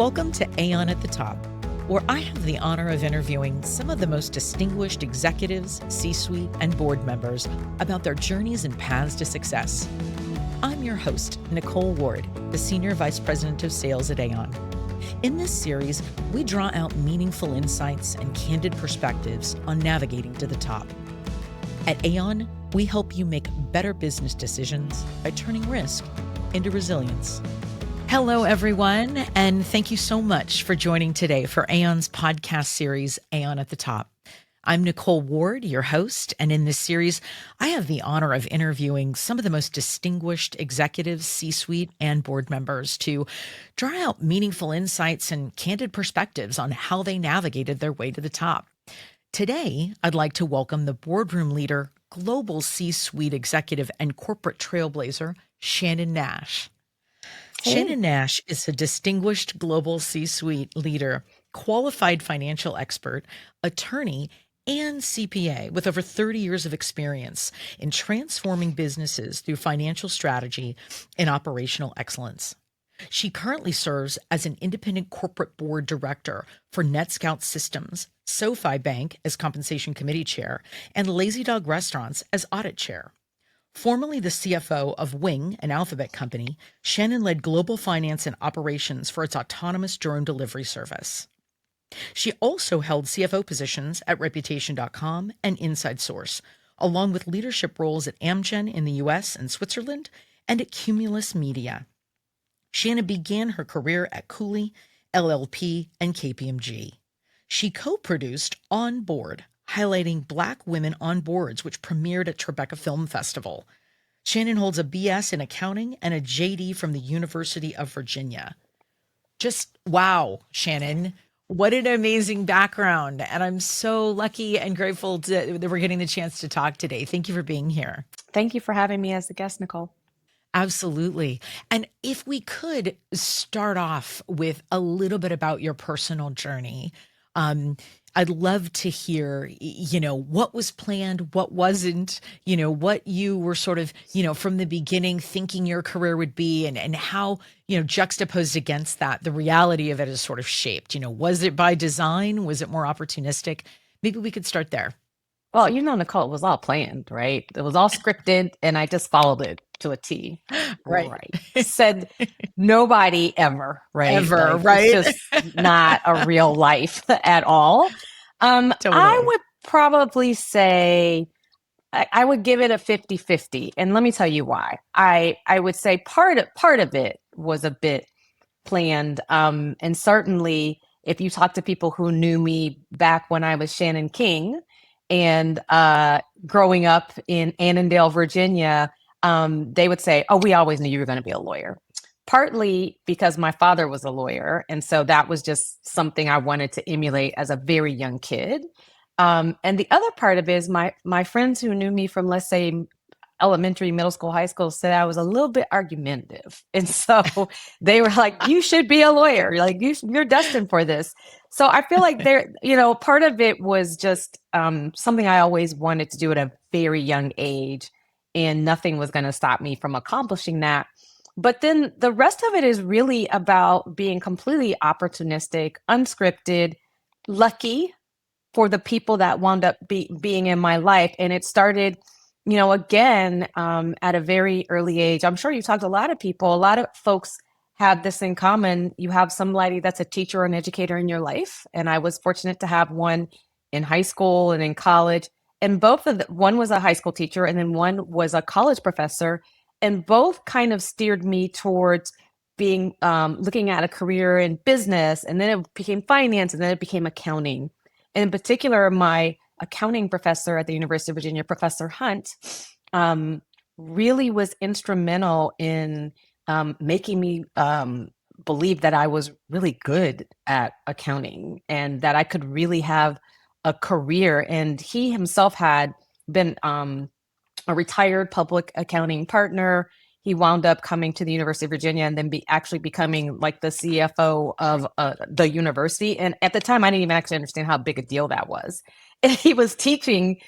Welcome to Aon at the Top, where I have the honor of interviewing some of the most distinguished executives, C-suite, and board members about their journeys and paths to success. I'm your host, Nicole Ward, the Senior Vice President of Sales at Aon. In this series, we draw out meaningful insights and candid perspectives on navigating to the top. At Aon, we help you make better business decisions by turning risk into resilience. Hello, everyone, and thank you so much for joining today for Aon's podcast series, Aon at the Top. I'm Nicole Ward, your host, and in this series, I have the honor of interviewing some of the most distinguished executives, C-suite, and board members to draw out meaningful insights and candid perspectives on how they navigated their way to the top. Today, I'd like to welcome the boardroom leader, global C-suite executive, and corporate trailblazer, Shannon Nash. Hey. Shannon Nash is a distinguished global C-suite leader, qualified financial expert, attorney, and CPA with over 30 years of experience in transforming businesses through financial strategy and operational excellence. She currently serves as an independent corporate board director for NetScout Systems, SoFi Bank as compensation committee chair, and Lazy Dog Restaurants as audit chair. Formerly the CFO of Wing, an Alphabet company, Shannon led global finance and operations for its autonomous drone delivery service. She also held CFO positions at Reputation.com and Inside Source, along with leadership roles at Amgen in the US and Switzerland and at Cumulus Media. Shannon began her career at Cooley, LLP, and KPMG. She co-produced On Board, highlighting Black women on boards, which premiered at Tribeca Film Festival. Shannon holds a BS in accounting and a JD from the University of Virginia. Just wow, Shannon. What an amazing background. And I'm so lucky and grateful that we're getting the chance to talk today. Thank you for being here. Thank you for having me as a guest, Nicole. Absolutely. And if we could start off with a little bit about your personal journey, I'd love to hear, what was planned, what wasn't, what you were sort of, from the beginning thinking your career would be and how, juxtaposed against that, the reality of it is sort of shaped. Was it by design? Was it more opportunistic? Maybe we could start there. Well, Nicole, it was all planned, right? It was all scripted and I just followed it to a T. Right. Said nobody ever, right? Ever, right? It's just not a real life at all. Totally. I would probably say I would give it a 50-50. And let me tell you why. I would say part of it was a bit planned. And certainly if you talk to people who knew me back when I was Shannon King and growing up in Annandale, Virginia, they would say, oh, we always knew you were going to be a lawyer. Partly because my father was a lawyer. And so that was just something I wanted to emulate as a very young kid. And the other part of it is my friends who knew me from, let's say, elementary, middle school, high school said I was a little bit argumentative. And so they were like, you should be a lawyer. Like you're destined for this. So I feel like part of it was just something I always wanted to do at a very young age. And nothing was going to stop me from accomplishing that. But then the rest of it is really about being completely opportunistic, unscripted, lucky for the people that wound up being in my life. And it started, again, at a very early age. I'm sure you talked to a lot of people. A lot of folks have this in common. You have somebody that's a teacher or an educator in your life. And I was fortunate to have one in high school and in college. And one was a high school teacher and then one was a college professor. And both kind of steered me towards being looking at a career in business, and then it became finance, and then it became accounting. And in particular, my accounting professor at the University of Virginia, Professor Hunt, really was instrumental in making me believe that I was really good at accounting and that I could really have a career. And he himself had been a retired public accounting partner. He wound up coming to the University of Virginia and then actually becoming like the CFO of the university. And at the time, I didn't even actually understand how big a deal that was. And he was teaching,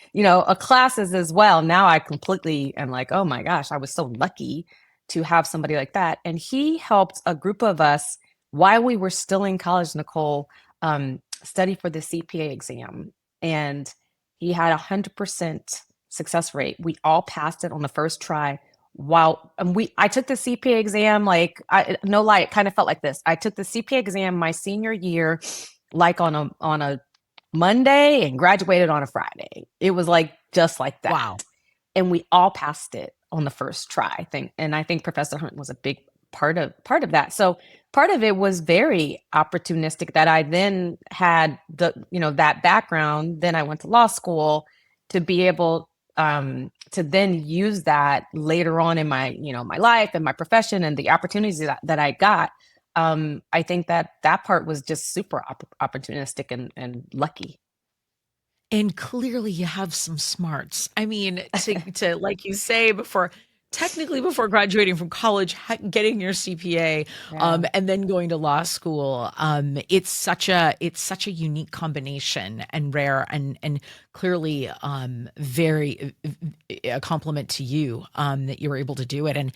classes as well. Now I completely am like, oh my gosh, I was so lucky to have somebody like that. And he helped a group of us while we were still in college, Nicole studied for the CPA exam, and he had 100% success rate. We all passed it on the first try. While I took the CPA exam, like no lie, it kind of felt like this. I took the CPA exam my senior year, like on a Monday, and graduated on a Friday. It was like just like that, Wow. and we all passed it on the first try. I think Professor Hunt was a big part of that. So part of it was very opportunistic that I then had that background. Then I went to law school to be able to then use that later on in my life and my profession and the opportunities that I got. I think that part was just super opportunistic and lucky. And clearly you have some smarts. I mean, to like you say, before graduating from college, getting your CPA, Yeah. and then going to law school, it's such a unique combination and rare and clearly very a compliment to you that you were able to do it. And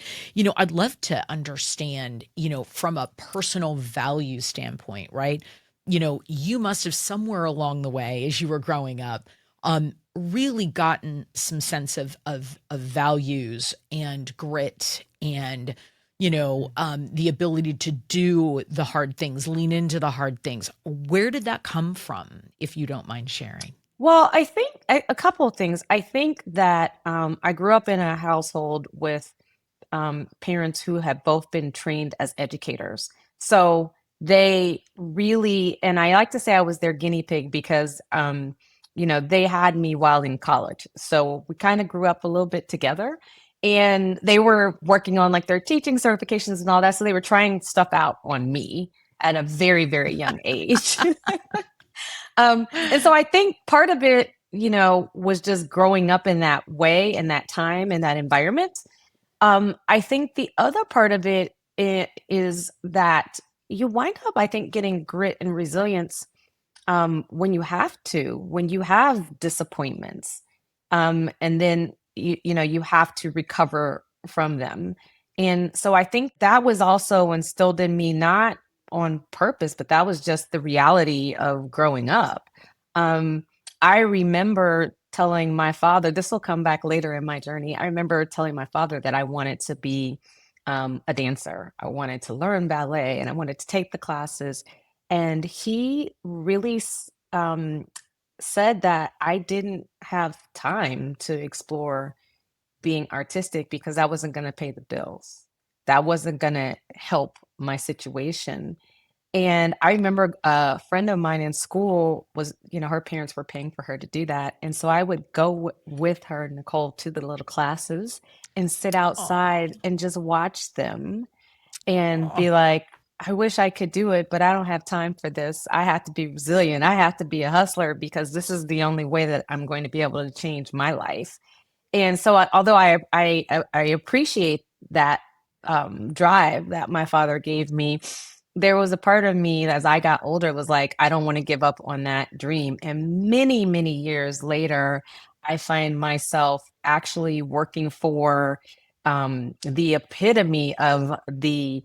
I'd love to understand, from a personal value standpoint, right? You must have somewhere along the way as you were growing up, really gotten some sense of values and grit and the ability to do the hard things, lean into the hard things. Where did that come from, if you don't mind sharing? Well, I think a couple of things. I think that I grew up in a household with parents who have both been trained as educators. So they really, and I like to say I was their guinea pig because, they had me while in college. So we kind of grew up a little bit together. And they were working on like their teaching certifications and all that. So they were trying stuff out on me at a very, very young age. And so I think part of it, was just growing up in that way, in that time, in that environment. I think the other part of is that you wind up, I think, getting grit and resilience when when you have disappointments, and then you have to recover from them. And so I think that was also instilled in me, not on purpose, but that was just the reality of growing up. Um, I remember telling my father, this will come back later in my journey. I remember telling my father that I wanted to be a dancer. I wanted to learn ballet and I wanted to take the classes. And he really said that I didn't have time to explore being artistic because that wasn't going to pay the bills. That wasn't going to help my situation. And I remember a friend of mine in school was, her parents were paying for her to do that. And so I would go with her, Nicole, to the little classes and sit Oh, outside and just watch them and be like, I wish I could do it, but I don't have time for this. I have to be resilient. I have to be a hustler because this is the only way that I'm going to be able to change my life. And so, although I appreciate that drive that my father gave me, there was a part of me as I got older was like, I don't want to give up on that dream. And many, many years later, I find myself actually working for the epitome of the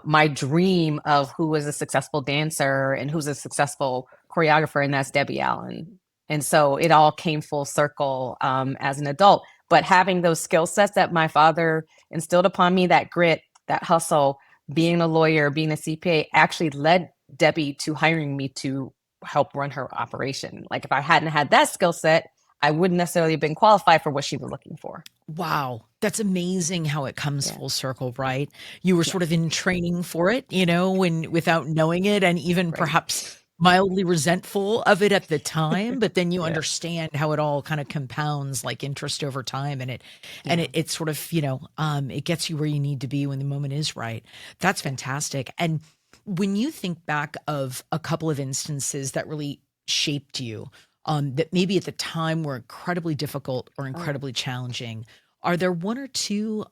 my dream of who is a successful dancer and who's a successful choreographer, and that's Debbie Allen. And so it all came full circle as an adult. But having those skill sets that my father instilled upon me, that grit, that hustle, being a lawyer, being a CPA, actually led Debbie to hiring me to help run her operation. Like if I hadn't had that skill set, I wouldn't necessarily have been qualified for what she was looking for. wow. That's amazing how it comes Yeah. full circle, right? You were sort of Yes. in training for it, when without knowing it and even Right. perhaps mildly resentful of it at the time, but then you Yeah. understand how it all kind of compounds like interest over time and it and Yeah. it, it sort of, it gets you where you need to be when the moment is right. That's Yeah. fantastic. And when you think back of a couple of instances that really shaped you, that maybe at the time were incredibly difficult or Oh yeah. incredibly challenging, are there one or two,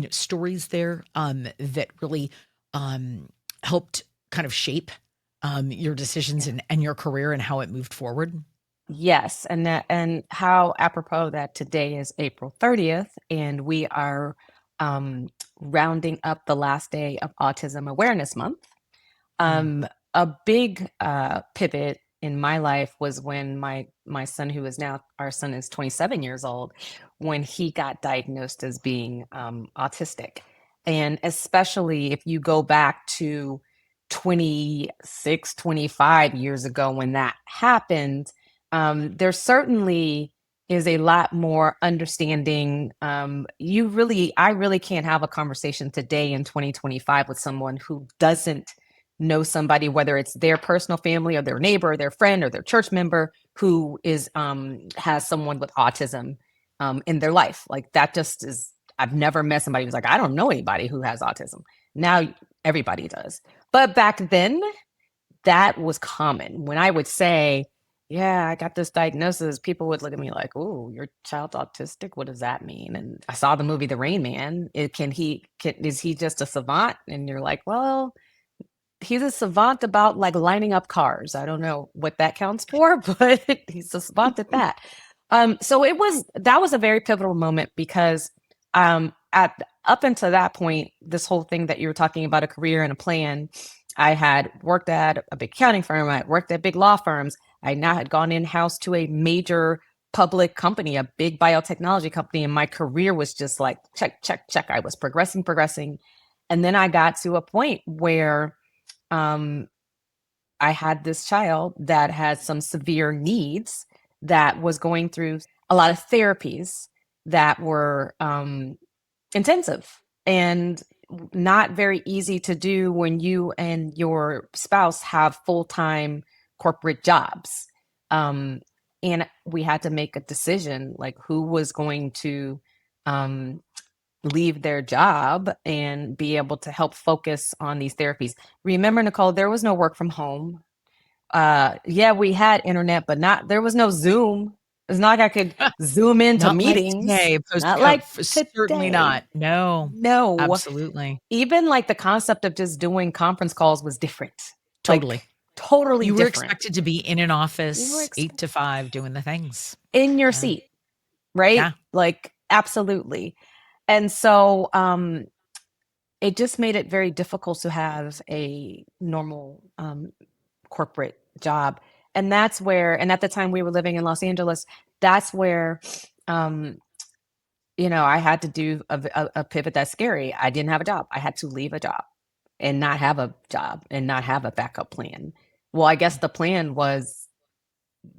stories there, that really, um, helped kind of shape, your decisions Yeah. and your career and how it moved forward? Yes, and how apropos that today is April 30th, and we are rounding up the last day of Autism Awareness Month. Mm. A big pivot in my life was when my son, who is now, our son is 27 years old, when he got diagnosed as being autistic. And especially if you go back to 26, 25 years ago when that happened, there certainly is a lot more understanding. I really can't have a conversation today in 2025 with someone who doesn't know somebody, whether it's their personal family or their neighbor or their friend or their church member, who is has someone with autism in their life. Like, that just is, I've never met somebody who's like, I don't know anybody who has autism. Now everybody does. But back then, that was common. When I would say, yeah, I got this diagnosis, people would look at me like, oh, your child's autistic? What does that mean? And I saw the movie The Rain Man. Is he just a savant? And you're like, well, he's a savant about like lining up cars. I don't know what that counts for, but he's a savant at that. So that was a very pivotal moment because at up until that point, this whole thing that you were talking about, a career and a plan, I had worked at a big accounting firm, I had worked at big law firms, I now had gone in-house to a major public company, a big biotechnology company, and my career was just like check, check, check. I was progressing. And then I got to a point where um, I had this child that had some severe needs, that was going through a lot of therapies that were intensive and not very easy to do when you and your spouse have full-time corporate jobs. Um, and we had to make a decision, like, who was going to um, leave their job and be able to help focus on these therapies. Remember, Nicole, there was no work from home. Yeah, we had internet, but there was no Zoom. It's not like I could zoom into Not like meetings. today, Not like certainly not. today. No, No. absolutely. Even like the concept of just doing conference calls was different. Totally. Like, totally You were different. expected to be in an You were office 8 to 5 doing the things. in your Yeah. seat, right? Yeah. Like, absolutely. And so it just made it very difficult to have a normal corporate job. And that's where, and at the time we were living in Los Angeles, that's where, um, I had to do a pivot that's scary. I didn't have a job. I had to leave a job and not have a job and not have a backup plan. Well, I guess the plan was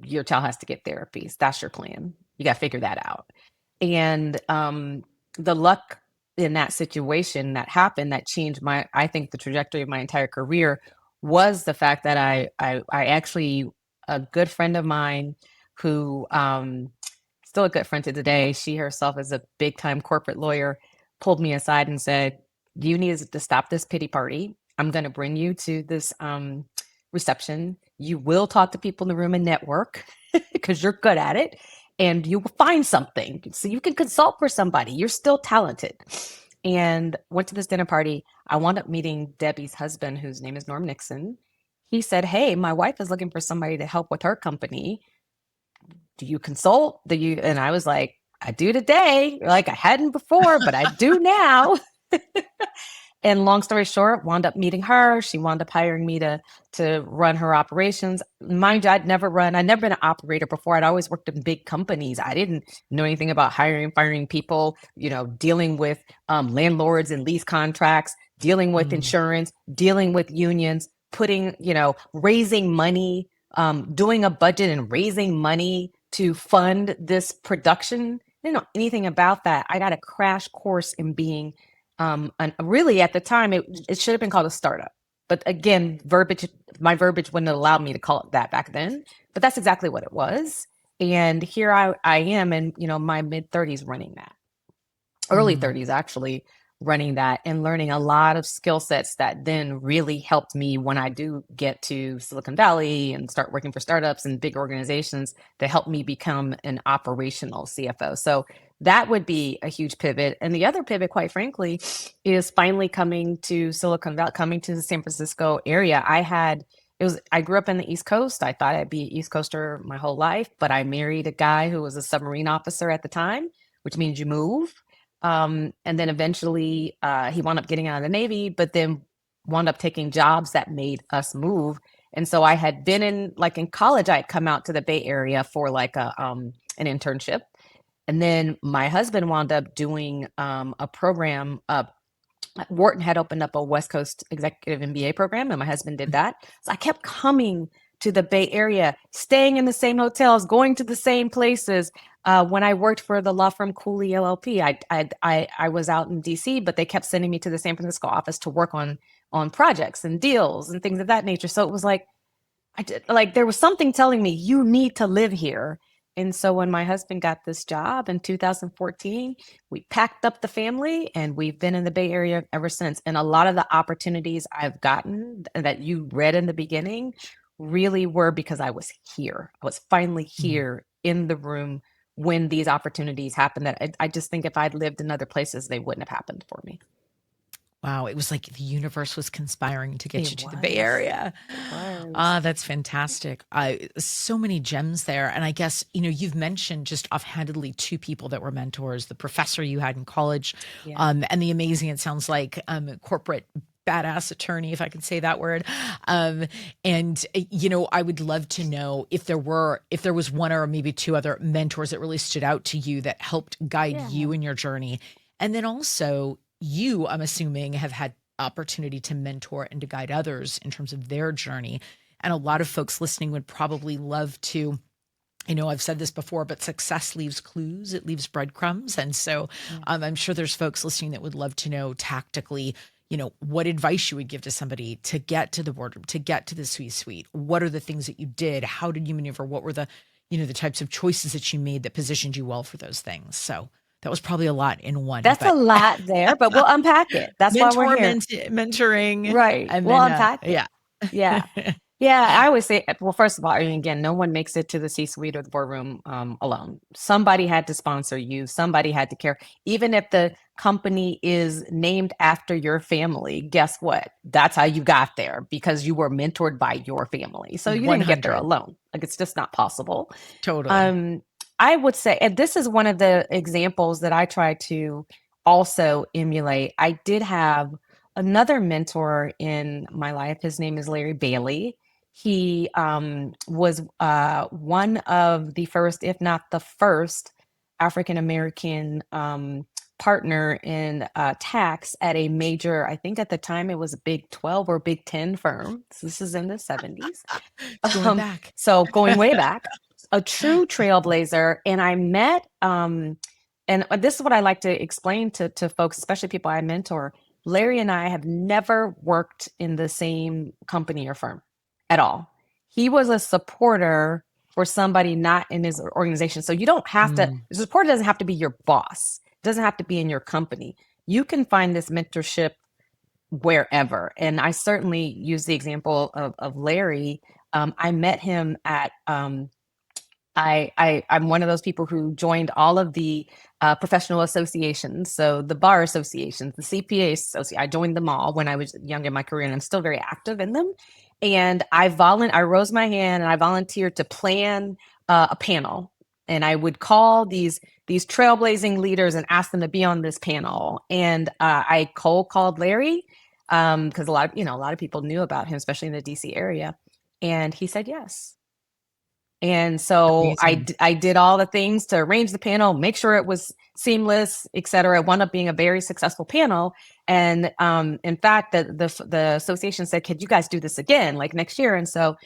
your child has to get therapies. That's your plan. You got to figure that out. And the luck in that situation that happened, that changed I think the trajectory of my entire career, was the fact that I actually, a good friend of mine who, still a good friend to today, she herself is a big time corporate lawyer, pulled me aside and said, you need to stop this pity party. I'm going to bring you to this reception. You will talk to people in the room and network because you're good at it, and you will find something so you can consult for somebody. You're still talented. And went to this dinner party. I wound up meeting Debbie's husband, whose name is Norm Nixon. He said, hey, my wife is looking for somebody to help with her company. Do you consult? And I was like, I do today. Like, I hadn't before, but I do now. And long story short, wound up meeting her. She wound up hiring me to run her operations. Mind you, I'd never been an operator before. I'd always worked in big companies. I didn't know anything about hiring, firing people, dealing with landlords and lease contracts, dealing with Mm. insurance, dealing with unions, raising money, doing a budget and raising money to fund this production. I didn't know anything about that. I got a crash course in being really, at the time, it should have been called a startup. But again, my verbiage wouldn't allow me to call it that back then. But that's exactly what it was. And here I am in, my mid 30s running that, early Mm. 30s actually, running that and learning a lot of skill sets that then really helped me when I do get to Silicon Valley and start working for startups and big organizations, to help me become an operational CFO. So that would be a huge pivot. And the other pivot, quite frankly, is finally coming to Silicon Valley, coming to the San Francisco area. I grew up in the East Coast. I thought I'd be an East Coaster my whole life, but I married a guy who was a submarine officer at the time, which means you move. And then eventually he wound up getting out of the Navy, but then wound up taking jobs that made us move. And so I had been in college, I had come out to the Bay Area for like an internship. And then my husband wound up doing a program. Wharton had opened up a West Coast executive MBA program, and my husband did that. So I kept coming to the Bay Area, staying in the same hotels, going to the same places. When I worked for the law firm Cooley LLP, I was out in DC, but they kept sending me to the San Francisco office to work on projects and deals and things of that nature. So it was like there was something telling me you need to live here. And so when my husband got this job in 2014, we packed up the family and we've been in the Bay Area ever since. And a lot of the opportunities I've gotten that you read in the beginning really were because I was here. I was finally here in the room when these opportunities happened, that I just think if I'd lived in other places, they wouldn't have happened for me. Wow, it was like the universe was conspiring to get It you to the Bay was. Area. It was. Ah, that's fantastic. So many gems there. And I guess, you've mentioned just offhandedly two people that were mentors, the professor you had in college, Yeah. and the amazing, it sounds like, corporate badass attorney, if I can say that word. I would love to know if there was one or maybe two other mentors that really stood out to you that helped guide Yeah. you in your journey. And then also you, I'm assuming, have had opportunity to mentor and to guide others in terms of their journey. And a lot of folks listening would probably love to, I've said this before, but success leaves clues, it leaves breadcrumbs. And so I'm sure there's folks listening that would love to know tactically, what advice you would give to somebody to get to the boardroom, to get to the C-suite. What are the things that you did? How did you maneuver? What were the types of choices that you made that positioned you well for those things? So that was probably a lot in one. That's a lot there, but we'll unpack it. That's why we're here. Mentoring. Right. And We'll then, unpack it. yeah. Yeah. Yeah. I always say, well, first of all, again, no one makes it to the C-suite or the boardroom alone. Somebody had to sponsor you. Somebody had to care. Even if the company is named after your family, guess what? That's how you got there, because you were mentored by your family. So you didn't get there 100. alone. Like, it's just not possible. Totally. I would say, and this is one of the examples that I try to also emulate. I did have another mentor in my life. His name is Larry Bailey. He was one of the first, if not the first, African American partner in tax at a major, I think at the time it was a Big 12 or Big 10 firm. So this is in the 70s. Going back. So going way back, a true trailblazer. And I met, and this is what I like to explain to folks, especially people I mentor. Larry and I have never worked in the same company or firm at all. He was a supporter for somebody not in his organization. So you don't have to, the supporter doesn't have to be your boss. It doesn't have to be in your company. You can find this mentorship wherever. And I certainly use the example of Larry. I met him at, I'm one of those people who joined all of the professional associations. So the bar associations, the CPA association, I joined them all when I was young in my career, and I'm still very active in them. And I rose my hand and I volunteered to plan a panel. And I would call these trailblazing leaders and ask them to be on this panel. And I cold called Larry because a lot of people knew about him, especially in the DC area. And he said yes. And so I did all the things to arrange the panel, make sure it was seamless, et cetera. It wound up being a very successful panel. And in fact, the association said, could you guys do this again, like next year? And so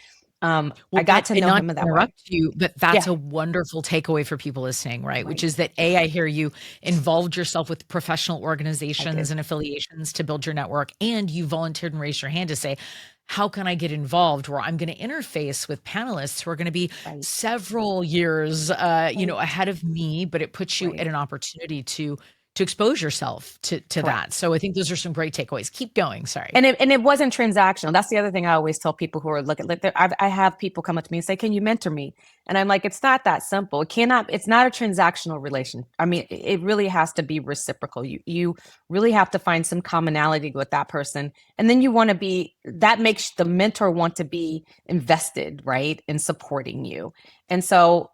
I got to know him in that way. But that's a wonderful takeaway for people listening, right? Which is that I hear you involved yourself with professional organizations and affiliations to build your network, and you volunteered and raised your hand to say, how can I get involved where I'm going to interface with panelists who are going to be several years, ahead of me, but it puts you at an opportunity to expose yourself to that. So I think those are some great takeaways. Keep going. Sorry. And it wasn't transactional. That's the other thing I always tell people who are looking. Like, I have people come up to me and say, "Can you mentor me?" And I'm like, "It's not that simple. It's not a transactional relation. I mean, it really has to be reciprocal. You really have to find some commonality with that person, and then that makes the mentor want to be invested, right, in supporting you. And so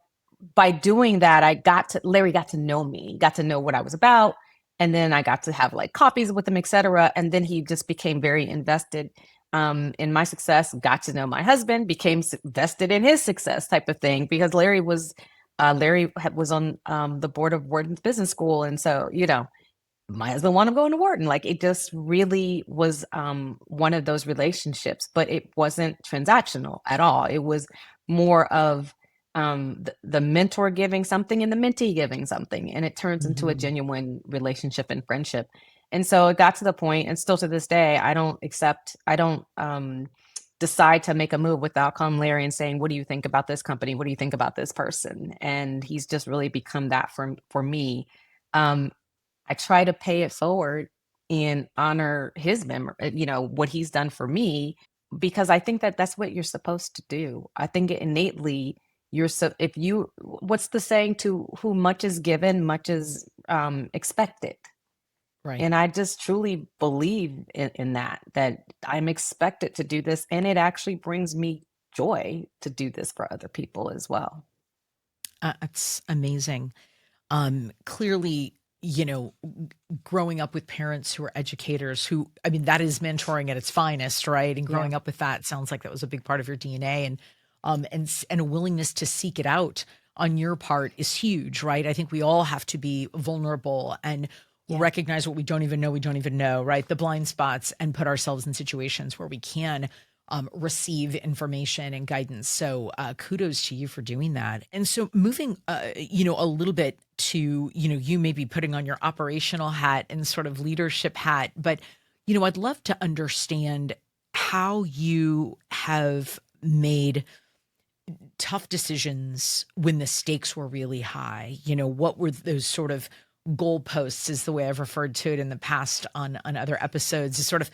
by doing that, Larry got to know me, got to know what I was about. And then I got to have like coffees with him, etc. And then he just became very invested in my success, got to know my husband, became vested in his success type of thing, because Larry was on the board of Wharton's Business School. And so, my husband wanted to go into Wharton. Like, it just really was one of those relationships, but it wasn't transactional at all. It was more of the mentor giving something and the mentee giving something, and it turns into a genuine relationship and friendship. And so it got to the point, and still to this day, I don't decide to make a move without calling Larry and saying, what do you think about this company? What do you think about this person? And he's just really become that for me. I try to pay it forward and honor his memory, what he's done for me, because I think that that's what you're supposed to do. I think innately what's the saying, to whom much is given, much is expected. Right. And I just truly believe in that I'm expected to do this. And it actually brings me joy to do this for other people as well. It's amazing. Clearly, growing up with parents who are educators, I mean, that is mentoring at its finest, right? And growing up with that sounds like that was a big part of your DNA, and a willingness to seek it out on your part is huge, right? I think we all have to be vulnerable and recognize what we don't even know, right? The blind spots, and put ourselves in situations where we can receive information and guidance. So kudos to you for doing that. And so moving, a little bit to, you may be putting on your operational hat and sort of leadership hat, but, I'd love to understand how you have made tough decisions when the stakes were really high. What were those sort of goalposts, is the way I've referred to it in the past on other episodes, is sort of,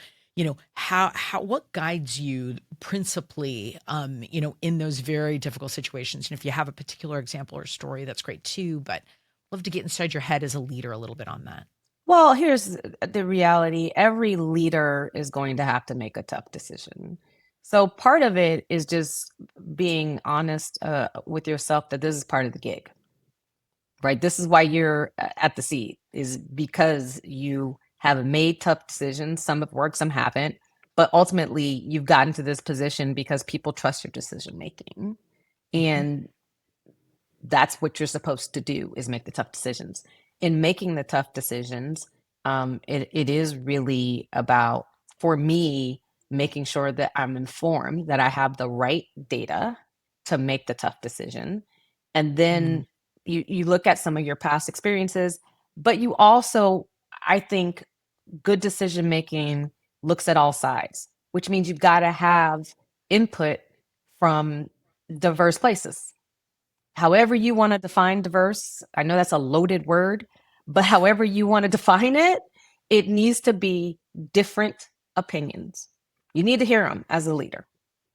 how what guides you principally, in those very difficult situations. And if you have a particular example or story, that's great too, but love to get inside your head as a leader a little bit on that. Well, here's the reality. Every leader is going to have to make a tough decision. So part of it is just being honest with yourself that this is part of the gig, right? This is why you're at the seat, is because you have made tough decisions. Some have worked, some haven't. But ultimately, you've gotten to this position because people trust your decision making. And that's what you're supposed to do, is make the tough decisions. In making the tough decisions, it is really about, for me, making sure that I'm informed, that I have the right data to make the tough decision. And then you look at some of your past experiences, but you also, I think, good decision making looks at all sides, which means you've got to have input from diverse places. However you want to define diverse, I know that's a loaded word, but however you want to define it, it needs to be different opinions. You need to hear them as a leader.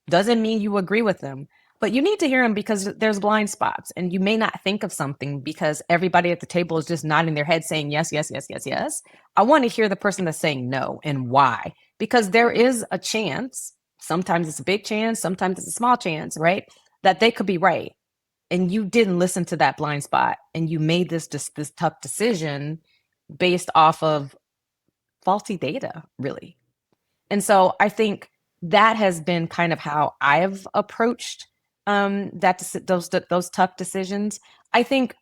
Doesn't mean you agree with them, but you need to hear them, because there's blind spots, and you may not think of something because everybody at the table is just nodding their head saying yes, yes, yes, yes, yes. I want to hear the person that's saying no, and why, because there is a chance, sometimes it's a big chance, sometimes it's a small chance, right, that they could be right. And you didn't listen to that blind spot, and you made this tough decision based off of faulty data, really. And so I think that has been kind of how I've approached those tough decisions. I think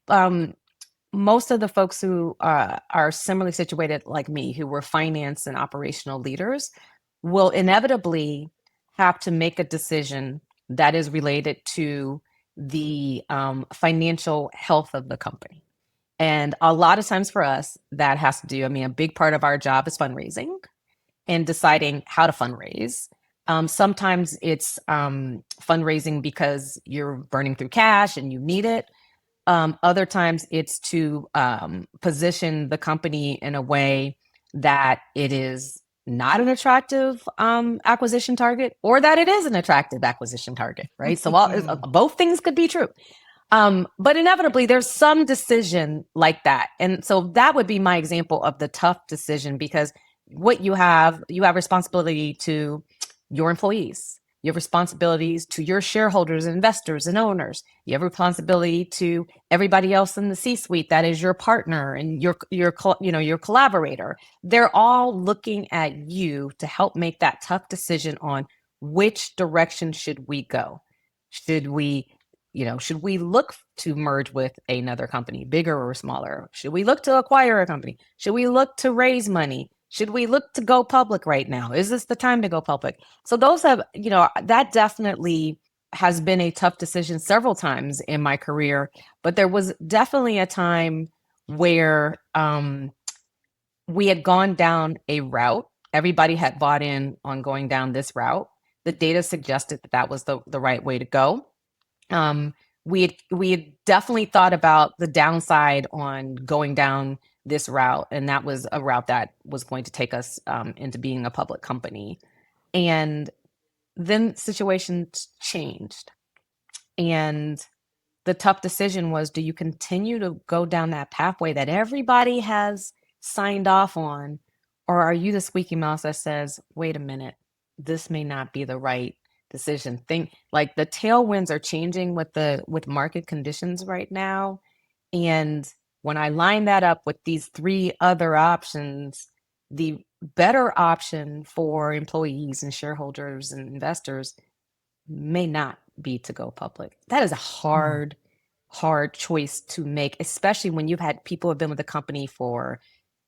most of the folks who are similarly situated like me, who were finance and operational leaders, will inevitably have to make a decision that is related to the financial health of the company. And a lot of times for us, that has to do, a big part of our job is fundraising and deciding how to fundraise. Sometimes it's fundraising because you're burning through cash and you need it. Other times it's to position the company in a way that it is not an attractive acquisition target, or that it is an attractive acquisition target, right? So both things could be true. But inevitably, there's some decision like that. And so that would be my example of the tough decision, because what you have responsibility to your employees. You have responsibilities to your shareholders, investors, and owners. You have responsibility to everybody else in the C-suite that is your partner and your collaborator. They're all looking at you to help make that tough decision on which direction should we go. Should we look to merge with another company, bigger or smaller? Should we look to acquire a company? Should we look to raise money? Should we look to go public right now? Is this the time to go public? So that definitely has been a tough decision several times in my career, but there was definitely a time where we had gone down a route. Everybody had bought in on going down this route. The data suggested that was the right way to go. We had definitely thought about the downside on going down this route, and that was a route that was going to take us into being a public company. And then situations changed, and the tough decision was, do you continue to go down that pathway that everybody has signed off on, or are you the squeaky mouse that says, wait a minute, this may not be the right decision? Think like the tailwinds are changing with market conditions right now. And when I line that up with these three other options, the better option for employees and shareholders and investors may not be to go public. That is a hard choice to make, especially when you've had people who have been with the company for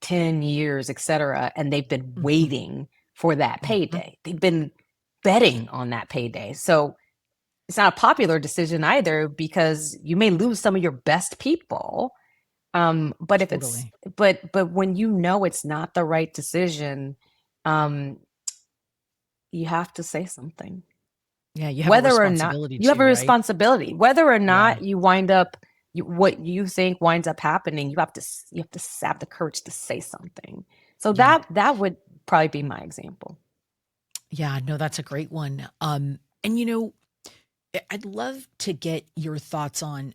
10 years, et cetera, and they've been waiting for that payday. They've been betting on that payday. So it's not a popular decision either, because you may lose some of your best people. But if Totally. but when you know it's not the right decision, you have to say something. Yeah, you have a Whether or not responsibility you have too, a right? responsibility, whether or Yeah. not you wind up what you think winds up happening, you have to have the courage to say something. So Yeah. that would probably be my example. Yeah, no, that's a great one. And I'd love to get your thoughts on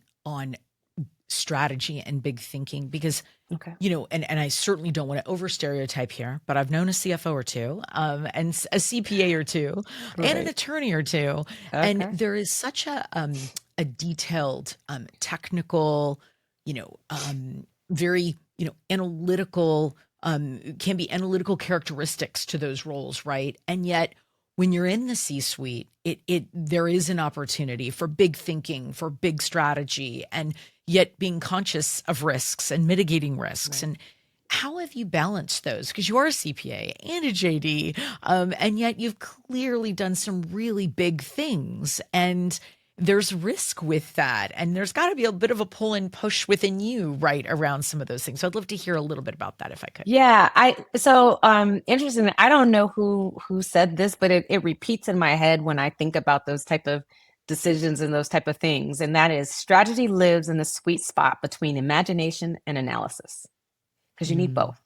strategy and big thinking because Okay. and I certainly don't want to over stereotype here, but I've known a CFO or two, and a CPA or two, and an Right. attorney or two, and Okay. there is such a detailed, technical, very analytical, can be analytical characteristics to those roles, right? And yet, when you're in the C-suite, it there is an opportunity for big thinking, for big strategy, and yet being conscious of risks and mitigating risks. Right. And how have you balanced those? Because you are a CPA and a JD, and yet you've clearly done some really big things. And there's risk with that. And there's got to be a bit of a pull and push within you, right, around some of those things. So I'd love to hear a little bit about that if I could. Yeah, interesting. I don't know who said this, but it repeats in my head when I think about those type of decisions and those type of things. And that is, strategy lives in the sweet spot between imagination and analysis, because you need Mm, both.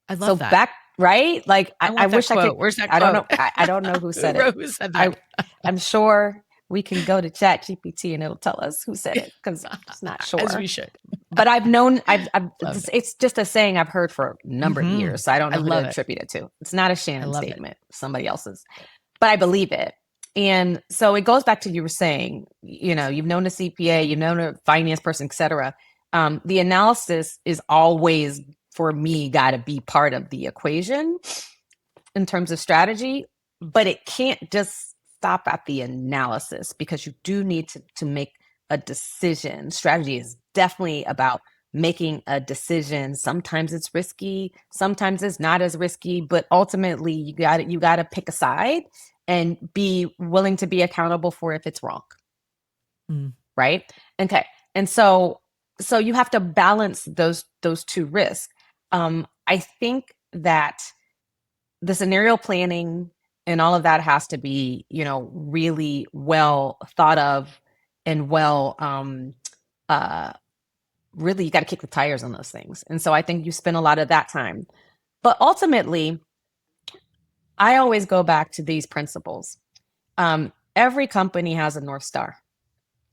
I So love that. right? Like I I want that wish I could. quote. Where's that I don't know. quote? I don't know who said it. Who said I that? I'm sure we can go to Chat GPT and it'll tell us who said it, because I'm just not As sure. we should. But I've known I've Love it. it's just a saying I've heard for a number of Hmm. years. So I don't I know who to love it. attribute it to. It's not a I Shannon love it. statement, somebody else's. But I believe it. And so it goes back to, you were saying, you've known a CPA, you've known a finance person, et cetera. The analysis is always, for me, got to be part of the equation in terms of strategy, but it can't just stop at the analysis, because you do need to make a decision. Strategy is definitely about making a decision. Sometimes it's risky, sometimes it's not as risky, but ultimately you got to pick a side and be willing to be accountable for if it's wrong. Mm. Right? Okay. And so you have to balance those two risks. I think that the scenario planning and all of that has to be, really well thought of, and uh, really, you got to kick the tires on those things. And so I think you spend a lot of that time. But ultimately, I always go back to these principles. Every company has a North Star.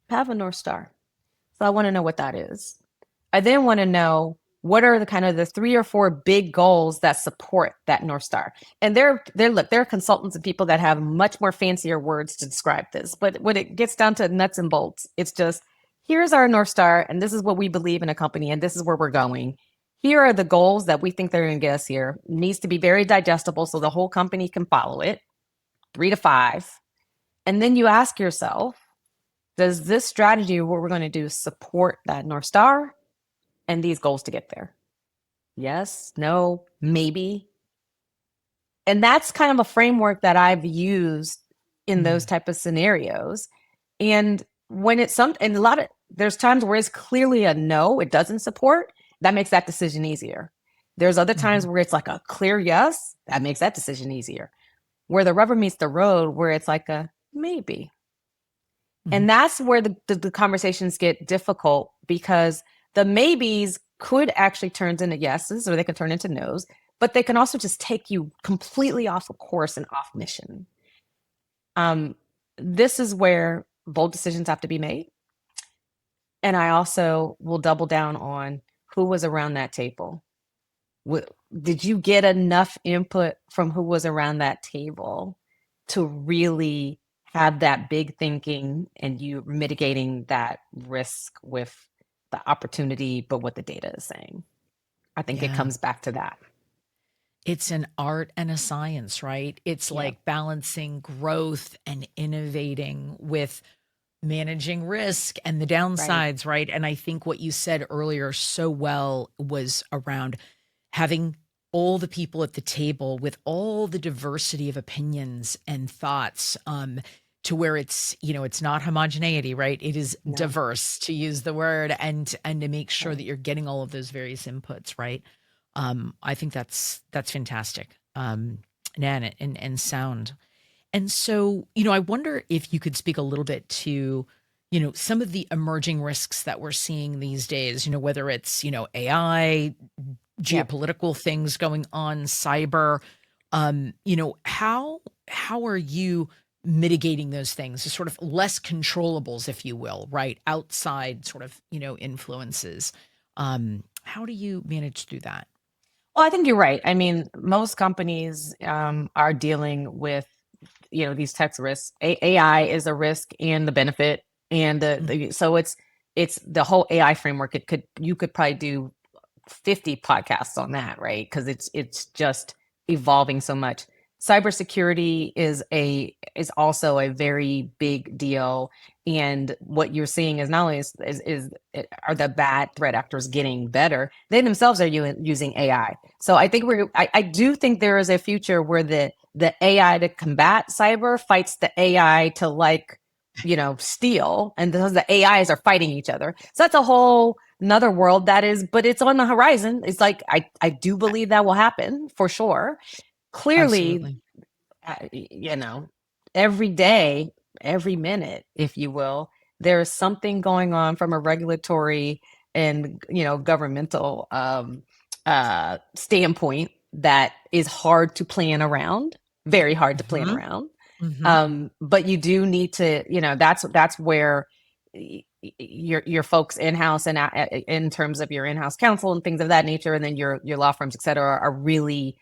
I have a North Star. So I want to know what that is. I then want to know, what are the kind of the 3 or 4 big goals that support that North Star? And there are consultants and people that have much more fancier words to describe this. But when it gets down to nuts and bolts, it's just, here's our North Star, and this is what we believe in a company, and this is where we're going. Here are the goals that we think they're going to get us here. It needs to be very digestible so the whole company can follow it, 3 to 5. And then you ask yourself, does this strategy, what we're going to do, support that North Star and these goals to get there? Yes, no, maybe. And that's kind of a framework that I've used in those type of scenarios. And when it's and there's times where it's clearly a no, it doesn't support, that makes that decision easier. There's other times where it's like a clear yes, that makes that decision easier. Where the rubber meets the road, where it's like a maybe. And that's where the conversations get difficult, because the maybes could actually turn into yeses, or they can turn into nos, but they can also just take you completely off of course and off mission. This is where bold decisions have to be made. And I also will double down on who was around that table. Did you get enough input from who was around that table to really have that big thinking, and you mitigating that risk with the opportunity, but what the data is saying? I think it comes back to that. It's an art and a science, right? It's like balancing growth and innovating with managing risk and the downsides, right? And I think what you said earlier so well was around having all the people at the table with all the diversity of opinions and thoughts, to where it's, it's not homogeneity, right? It is diverse, to use the word, and to make sure that you're getting all of those various inputs, right? I think that's fantastic, Nan, and sound. And so, I wonder if you could speak a little bit to, some of the emerging risks that we're seeing these days, whether it's, AI, geopolitical things going on, cyber, how are you mitigating those things, the sort of less controllables, if you will, right? Outside sort of, influences. How do you manage to do that? Well, I think you're right. I mean, most companies are dealing with, these types of risks. AI is a risk and the benefit, and so it's the whole AI framework. You could probably do 50 podcasts on that, right? Because it's just evolving so much. Cybersecurity is also a very big deal, and what you're seeing is not only are the bad threat actors getting better, they themselves are using AI. So I think I do think there is a future where the AI to combat cyber fights the AI to steal, and the AIs are fighting each other. So that's a whole another world but it's on the horizon. It's like, I do believe that will happen for sure. Clearly, every day, every minute, if you will, there's something going on from a regulatory and, governmental standpoint that is hard to plan around, very hard to plan around. But you do need to, that's where your folks in-house and in terms of your in-house counsel and things of that nature, and then your law firms, et cetera, are really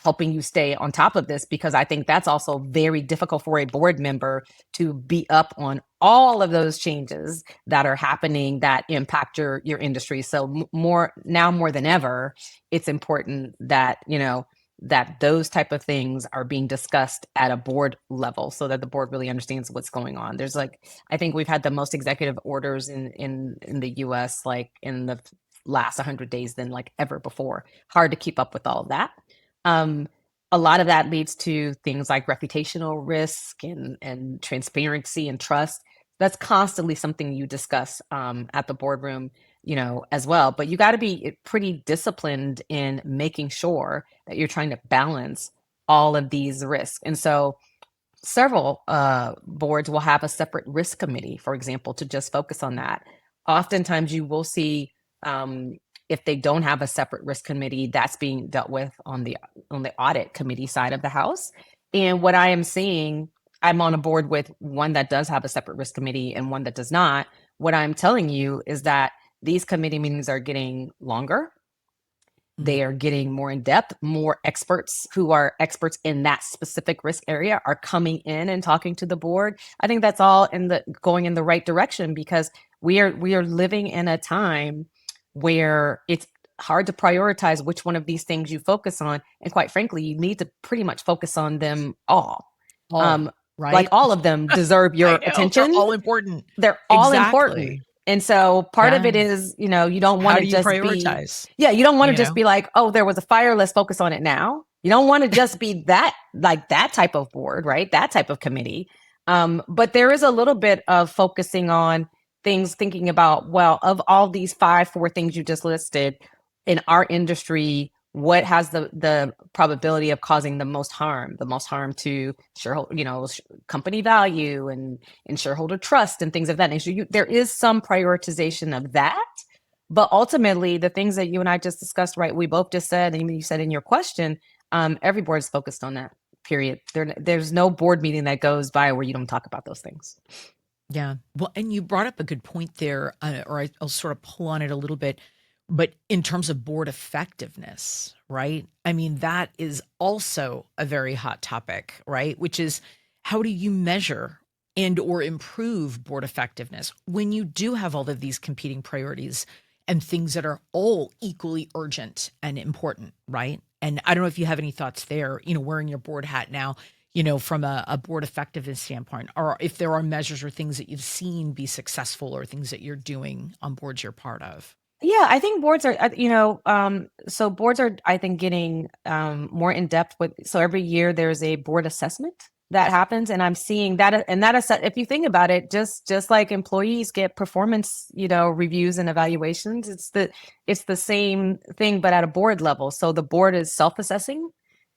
helping you stay on top of this, because I think that's also very difficult for a board member to be up on all of those changes that are happening that impact your industry. So more than ever, it's important that, that those type of things are being discussed at a board level, so that the board really understands what's going on. I think we've had the most executive orders in the US, like in the last 100 days than like ever before. Hard to keep up with all of that. A lot of that leads to things like reputational risk and transparency and trust. That's constantly something you discuss at the boardroom, as well. But you got to be pretty disciplined in making sure that you're trying to balance all of these risks. And so several boards will have a separate risk committee, for example, to just focus on that. Oftentimes you will see, if they don't have a separate risk committee, that's being dealt with on the audit committee side of the house. And what I am seeing, I'm on a board with one that does have a separate risk committee and one that does not. What I'm telling you is that these committee meetings are getting longer, very hard to plan around. Very hard to plan around. But you do need to, that's where these committee meetings are getting They are getting more in depth. More experts who are experts in that specific risk area are coming in and talking to the board. I think that's all going in the right direction, because we are living in a time where it's hard to prioritize which one of these things you focus on. And quite frankly, you need to pretty much focus on them all. All, Um, like right? all of them deserve I your know, they're attention. all important. They're all important. Exactly. And so part of Yeah. it is, you don't want How to do you just be, prioritize, yeah, you don't want to you just know? be like, oh, there was a fire, let's focus on it now. You don't want to just be that, like that type of board, right? That type of committee. But there is a little bit of focusing on things, thinking about, well, of all these four things you just listed in our industry, what has the probability of causing the most harm to shareholder, company value and shareholder trust and things of that nature. There is some prioritization of that, but ultimately the things that you and I just discussed, right? We both just said, and even you said in your question, every board is focused on that. Period. There's no board meeting that goes by where you don't talk about those things. Yeah. Well, and you brought up a good point there, or I'll sort of pull on it a little bit, but in terms of board effectiveness, right? I mean, that is also a very hot topic, right? Which is, how do you measure and or improve board effectiveness when you do have all of these competing priorities and things that are all equally urgent and important, right? And I don't know if you have any thoughts there, wearing your board hat now, from a board effectiveness standpoint, or if there are measures or things that you've seen be successful or things that you're doing on boards you're part of. Yeah, I think boards are, so boards are, I think, getting more in depth with. So every year there's a board assessment that happens, and I'm seeing that, and that is, if you think about it, just like employees get performance, reviews and evaluations, it's the same thing, but at a board level. So the board is self-assessing,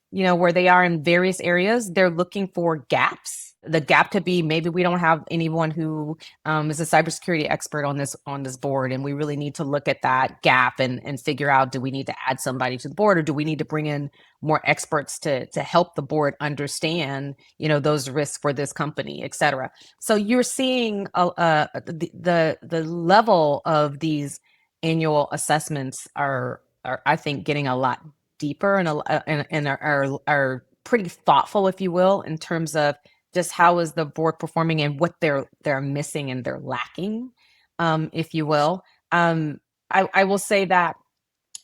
where they are in various areas. They're looking for gaps. The gap could be, maybe we don't have anyone who is a cybersecurity expert on this board, and we really need to look at that gap and figure out, do we need to add somebody to the board, or do we need to bring in more experts to help the board understand those risks for this company, et cetera. So you're seeing the level of these annual assessments are I think getting a lot deeper and are pretty thoughtful, if you will, in terms of just how is the board performing and what they're missing and they're lacking, if you will. I will say that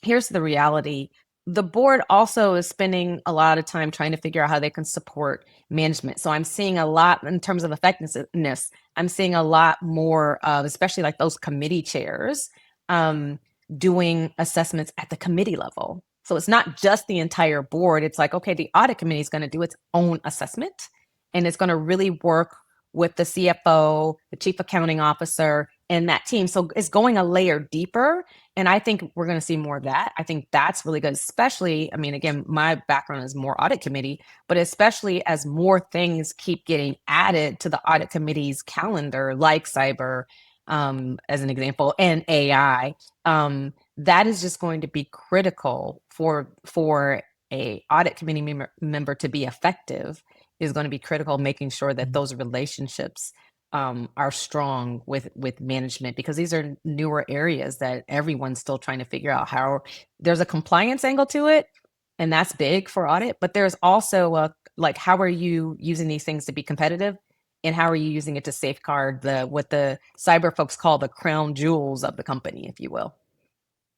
here's the reality. The board also is spending a lot of time trying to figure out how they can support management. So I'm seeing a lot in terms of effectiveness. I'm seeing a lot more of, especially like those committee chairs, doing assessments at the committee level. So it's not just the entire board. It's like, okay, the audit committee is going to do its own assessment, and it's going to really work with the CFO, the chief accounting officer, and that team. So it's going a layer deeper. And I think we're going to see more of that. I think that's really good, especially, I mean, again, my background is more audit committee, but especially as more things keep getting added to the audit committee's calendar, like cyber, as an example, and AI, that is just going to be critical for a audit committee member to be effective, is going to be critical, making sure that those relationships are strong with management, because these are newer areas that everyone's still trying to figure out how. There's a compliance angle to it, and that's big for audit, but there's also like, how are you using these things to be competitive, and how are you using it to safeguard what the cyber folks call the crown jewels of the company, if you will.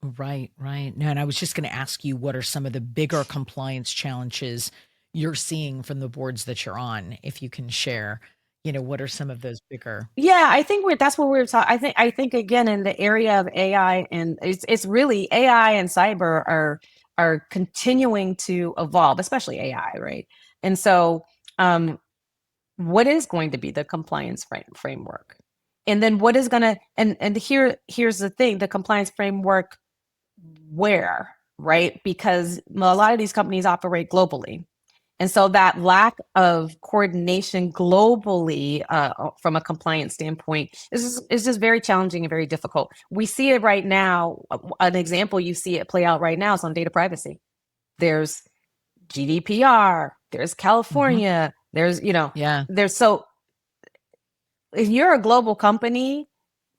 Right, right. No, and I was just going to ask you, what are some of the bigger compliance challenges you're seeing from the boards that you're on, if you can share, what are some of those bigger? Yeah, I think that's what we were talking. I think again, in the area of AI, and it's really AI and cyber are continuing to evolve, especially AI, right? And so, what is going to be the compliance framework? And then what is going to, and here's the thing, the compliance framework, where, right? Because a lot of these companies operate globally. And so that lack of coordination globally, from a compliance standpoint, is just very challenging and very difficult. We see it right now. An example you see it play out right now is on data privacy. There's GDPR, there's Hmm. California, there's, Yeah. so if you're a global company,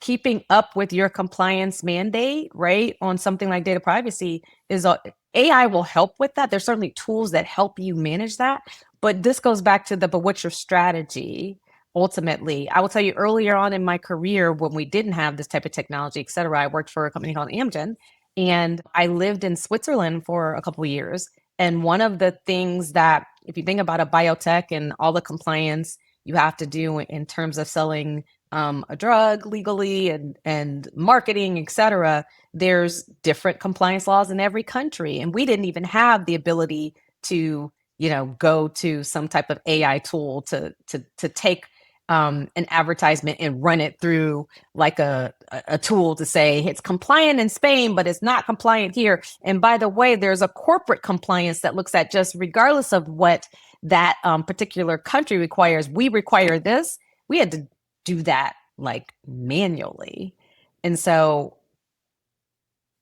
keeping up with your compliance mandate, right, on something like data privacy is AI will help with that. There's certainly tools that help you manage that, but this goes back to but what's your strategy? Ultimately, I will tell you earlier on in my career when we didn't have this type of technology, et cetera, I worked for a company called Amgen, and I lived in Switzerland for a couple of years. And one of the things that, if you think about a biotech and all the compliance you have to do in terms of selling a drug legally and marketing, et cetera, there's different compliance laws in every country. And we didn't even have the ability to, go to some type of AI tool to take an advertisement and run it through like a tool to say it's compliant in Spain, but it's not compliant here. And by the way, there's a corporate compliance that looks at just regardless of what that particular country requires, we require this. We had to do that like manually. And so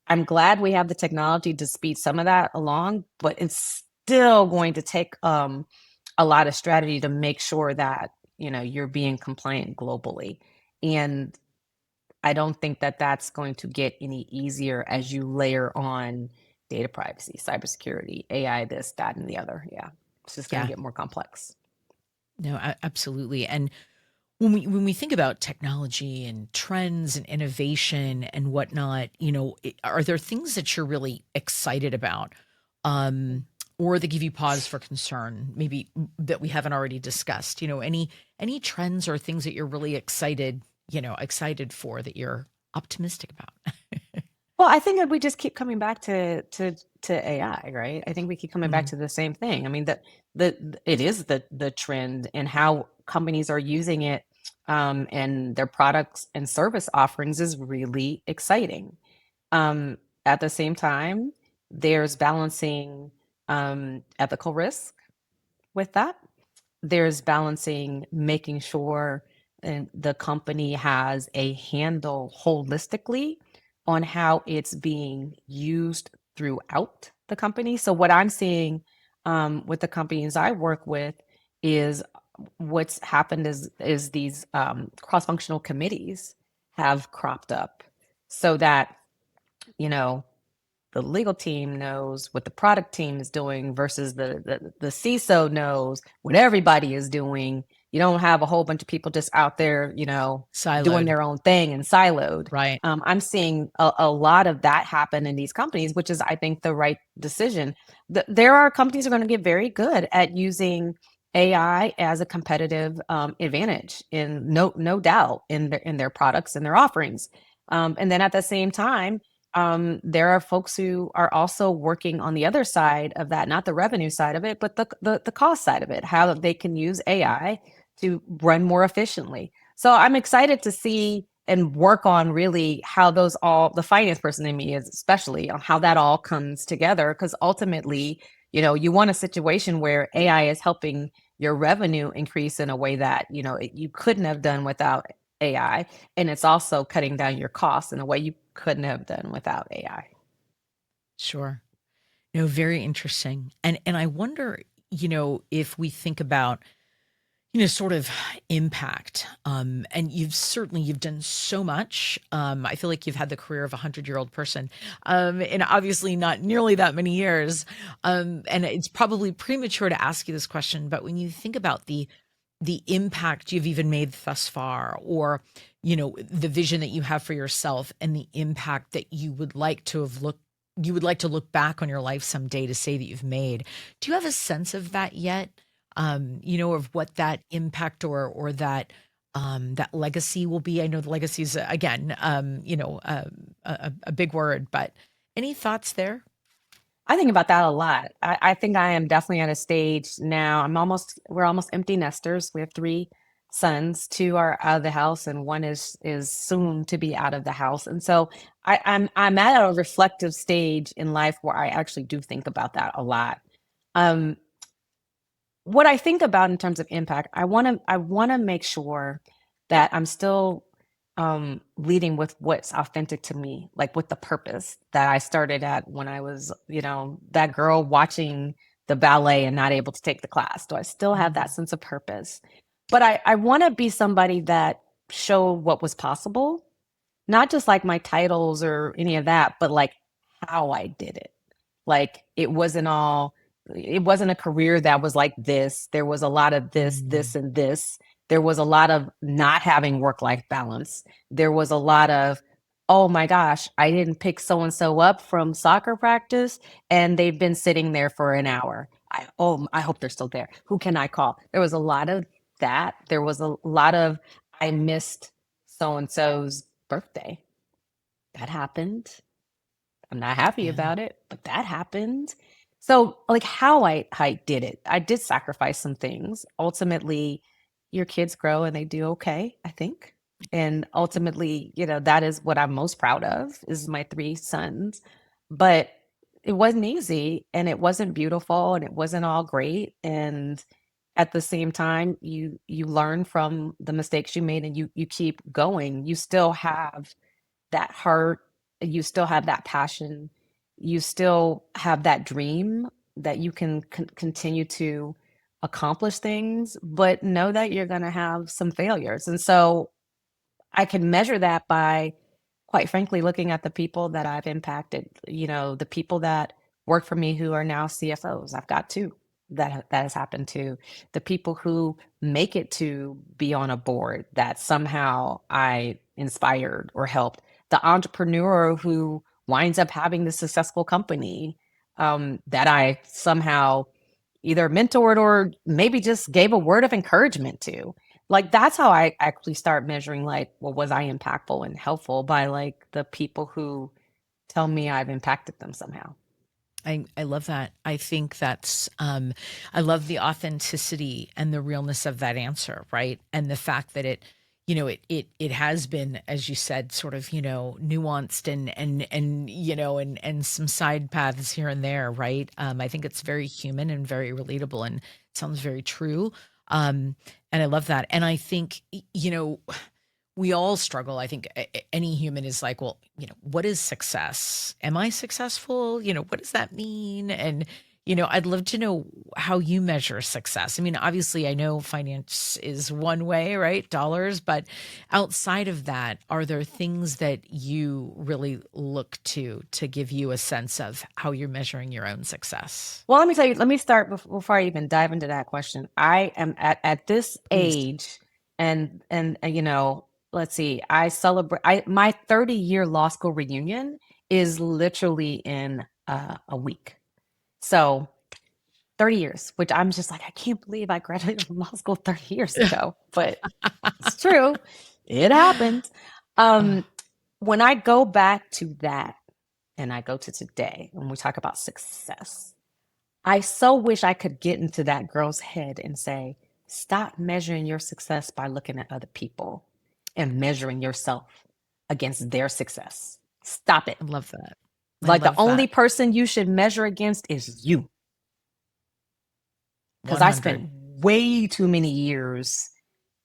I'm glad we have the technology to speed some of that along, but it's still going to take a lot of strategy to make sure that you're being compliant globally. And I don't think that that's going to get any easier as you layer on data privacy, cybersecurity, AI, this, that, and the other. Yeah, it's just going to Yeah, get more complex. no, absolutely. And when we think about technology and trends and innovation and whatnot, are there things that you're really excited about, um, or that give you pause for concern, maybe that we haven't already discussed? Any trends or things that you're really excited for that you're optimistic about? Well, I think that we just keep coming back to AI, right? I think we keep coming back Mm, to the same thing. I mean, it is the trend and how companies are using it, and their products and service offerings is really exciting. Um, at the same time, there's balancing ethical risk with that. There's balancing making sure and the company has a handle holistically on how it's being used throughout the company. So what I'm seeing with the companies I work with is what's happened is these cross-functional committees have cropped up so that you know the legal team knows what the product team is doing versus the CISO knows what everybody is doing. You don't have a whole bunch of people just out there, doing siloed, their own thing and siloed. right? I'm seeing a lot of that happen in these companies, which is, I think, the right decision. There are companies that are going to get very good at using AI as a competitive advantage, in no doubt, in their products and their offerings. And then at the same time, there are folks who are also working on the other side of that, not the revenue side of it, but the cost side of it, how they can use AI to run more efficiently. So I'm excited to see and work on really how those all the finance person in me is, especially on how that all comes together. Because ultimately, you want a situation where AI is helping your revenue increase in a way that you couldn't have done without AI, and it's also cutting down your costs in a way you couldn't have done without AI. Sure. No, very interesting. And I wonder, if we think about, sort of impact. And you've done so much. I feel like you've had the career of a 100-year-old person, and obviously not nearly that many years. And it's probably premature to ask you this question, but when you think about the impact you've even made thus far, or the vision that you have for yourself and the impact that you would like to look back on your life someday to say that you've made, do you have a sense of that yet? Of what that impact or that legacy will be? I know the legacy is, again, a big word, but any thoughts there? I think about that a lot. I think I am definitely at a stage now. We're almost empty nesters. We have three sons. Two are out of the house, and one is soon to be out of the house. And so I'm at a reflective stage in life where I actually do think about that a lot. Um, what I think about in terms of impact, I want to make sure that I'm still leading with what's authentic to me, like with the purpose that I started at when I was, that girl watching the ballet and not able to take the class. Do I still have that Mm, sense of purpose? But I want to be somebody that showed what was possible, not just like my titles or any of that, but like how I did it. Like it wasn't a career that was like this. There was a lot of this, Mm, this, and this. There was a lot of not having work life balance. There was a lot of, oh my gosh, I didn't pick so and so up from soccer practice and they've been sitting there for an hour. I hope they're still there. Who can I call? There was a lot of that. There was a lot of, I missed so and so's birthday. That happened. I'm not happy yeah. about it, but that happened. So, like how I did it, I did sacrifice some things. Ultimately, your kids grow and they do okay, I think. And ultimately, that is what I'm most proud of is my three sons. But it wasn't easy and it wasn't beautiful and it wasn't all great. And at the same time, you learn from the mistakes you made and you keep going. You still have that heart, you still have that passion, you still have that dream that you can continue to accomplish things, but know that you're going to have some failures. And so I can measure that by, quite frankly, looking at the people that I've impacted, the people that work for me who are now CFOs. I've got two that has happened to. The people who make it to be on a board that somehow I inspired or helped. The entrepreneur who winds up having the successful company that I somehow either mentored or maybe just gave a word of encouragement to. Like that's how I actually start measuring like, well, was I impactful and helpful by like the people who tell me I've impacted them somehow. I love that. I think that's I love the authenticity and the realness of that answer, right? And the fact that it has been, as you said, sort of, nuanced and and some side paths here and there, right? I think it's very human and very relatable and sounds very true. And I love that. And I think, we all struggle. I think any human is like, well, what is success? Am I successful? What does that mean? And, I'd love to know how you measure success. I mean, obviously, I know finance is one way, right? Dollars. But outside of that, are there things that you really look to give you a sense of how you're measuring your own success? Well, let me tell you, let me start before I even dive into that question. I am at this Please. age and let's see, I celebrate my 30-year law school reunion is literally in a week. So 30 years, which I'm just like, I can't believe I graduated from law school 30 years ago, but it's true. It happened. Oh, Um, when I go back to that and I go to today, when we talk about success, I so wish I could get into that girl's head and say, stop measuring your success by looking at other people and measuring yourself against their success. Stop it. I love that. I Like the love only that. person you should measure against is you. Because I 100. spent way too many years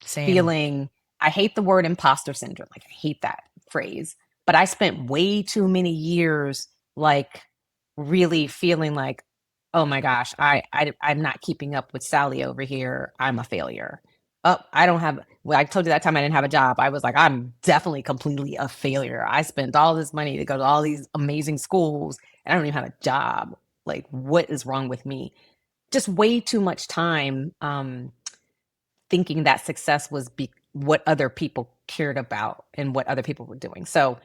Same. feeling, I hate the word imposter syndrome. Like, I hate that phrase. But I spent way too many years, like, really feeling like, oh my gosh, I'm not keeping up with Sally over here. I'm a failure. Oh, I don't have, well, I told you that time I didn't have a job. I was like, I'm definitely completely a failure. I spent all this money to go to all these amazing schools and I don't even have a job. Like, what is wrong with me? Just way too much time thinking that success was what other people cared about and what other people were doing. So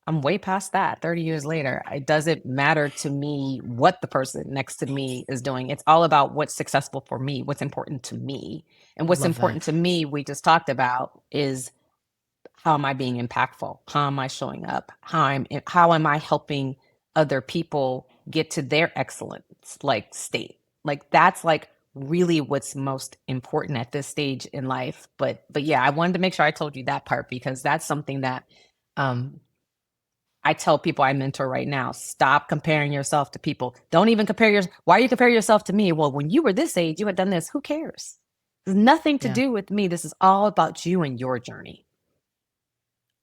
I'm way past that. 30 years later, it doesn't matter to me what the person next to me is doing. It's all about what's successful for me, what's important to me. And what's Love that. important to me, we just talked about, is how am I being impactful? How am I showing up? How am I helping other people get to their excellence like state? Like that's like really what's most important at this stage in life. But yeah, I wanted to make sure I told you that part because that's something that um I tell people I mentor right now. Stop comparing yourself to people. Don't even compare your why you compare yourself to me? Well, when you were this age, you had done this. Who cares? There's nothing to Yeah. do with me. This is all about you and your journey.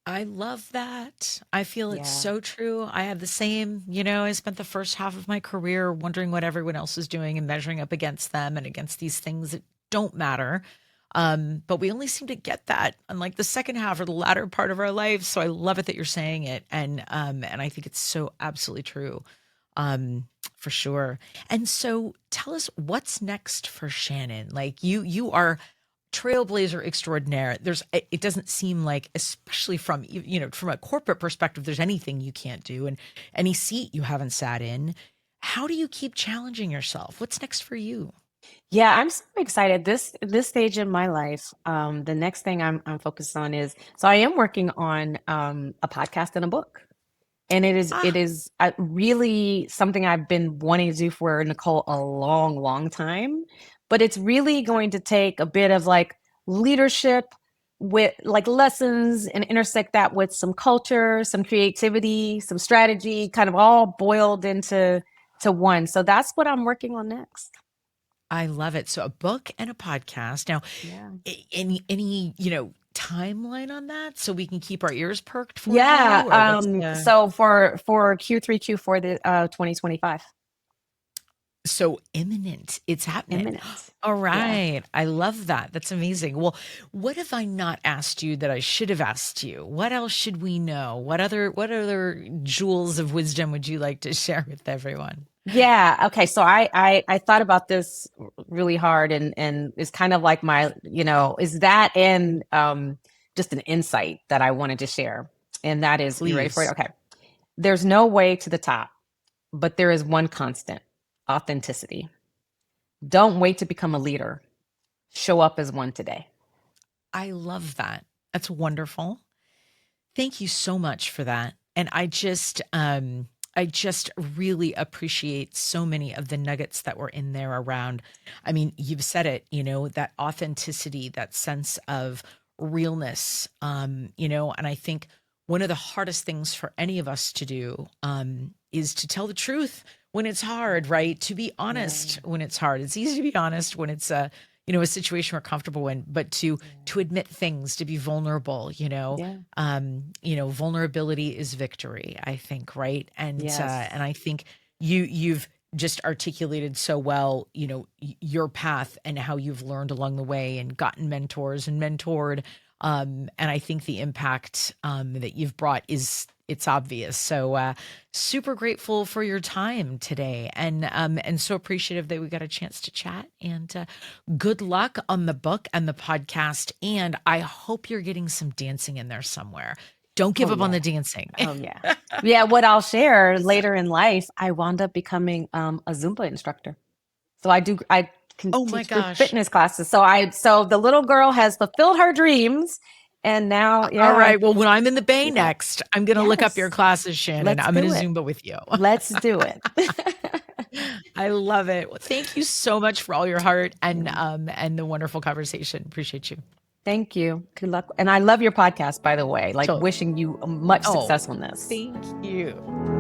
I love that. I feel it's Yeah. so true. I had the same, I spent the first half of my career wondering what everyone else is doing and measuring up against them and against these things that don't matter. But we only seem to get that on like the second half or the latter part of our life. So I love it that you're saying it. And I think it's so absolutely true. For sure. And so tell us what's next for Shannon. Like you are trailblazer extraordinaire. It doesn't seem like, especially from, from a corporate perspective, there's anything you can't do and any seat you haven't sat in. How do you keep challenging yourself? What's next for you? Yeah, I'm so excited. This stage in my life, the next thing I'm focused on is so I am working on a podcast and a book. And it Ah, is really something I've been wanting to do for Nicole a long, long time. But it's really going to take a bit of like leadership with like lessons and intersect that with some culture, some creativity, some strategy, kind of all boiled into to one. So that's what I'm working on next. I love it. So a book and a podcast. Now, Yeah. any, timeline on that so we can keep our ears perked for Yeah. you or what's So for Q3, Q4 the 2025. so imminent. It's happening. Imminent. All Yeah. right. I love that. That's amazing. Well, what have I not asked you that I should have asked you? What else should we know? What other jewels of wisdom would you like to share with everyone? Yeah. Okay. So I thought about this really hard and it's kind of like my, is that and just an insight that I wanted to share. And that is, you ready for it? Please. Okay. There's no way to the top, but there is one constant: authenticity. Don't wait to become a leader. Show up as one today. I love that. That's wonderful. Thank you so much for that. And I just really appreciate so many of the nuggets that were in there around. I mean, you've said it, that authenticity, that sense of realness, and I think one of the hardest things for any of us to do is to tell the truth when it's hard, right? To be Yeah. honest when it's hard. It's easy to be honest when it's a situation we're comfortable in, but to admit things, to be vulnerable, Yeah. vulnerability is victory, I think, right? And Yes. I think you've just articulated so well, your path and how you've learned along the way and gotten mentors and mentored. And I think the impact that you've brought it's obvious. So super grateful for your time today, and so appreciative that we got a chance to chat. And good luck on the book and the podcast. And I hope you're getting some dancing in there somewhere. Don't Oh give up on yeah. the dancing. Oh yeah. Yeah, what I'll share later in life, I wound up becoming a Zumba instructor. So I can Oh my teach group gosh. fitness classes. So the little girl has fulfilled her dreams and now All yeah, right. Well, when I'm in the Bay yeah. next, I'm going to look up your Yes. classes, Shannon. Let's I'm going do to it. Zumba with you. Let's do it. I love it. Well, thank you so much for all your heart Yeah. and the wonderful conversation. Appreciate you. Thank you. Good luck. And I love your podcast, by the way. Like So, wishing you much oh, success on this. thank you.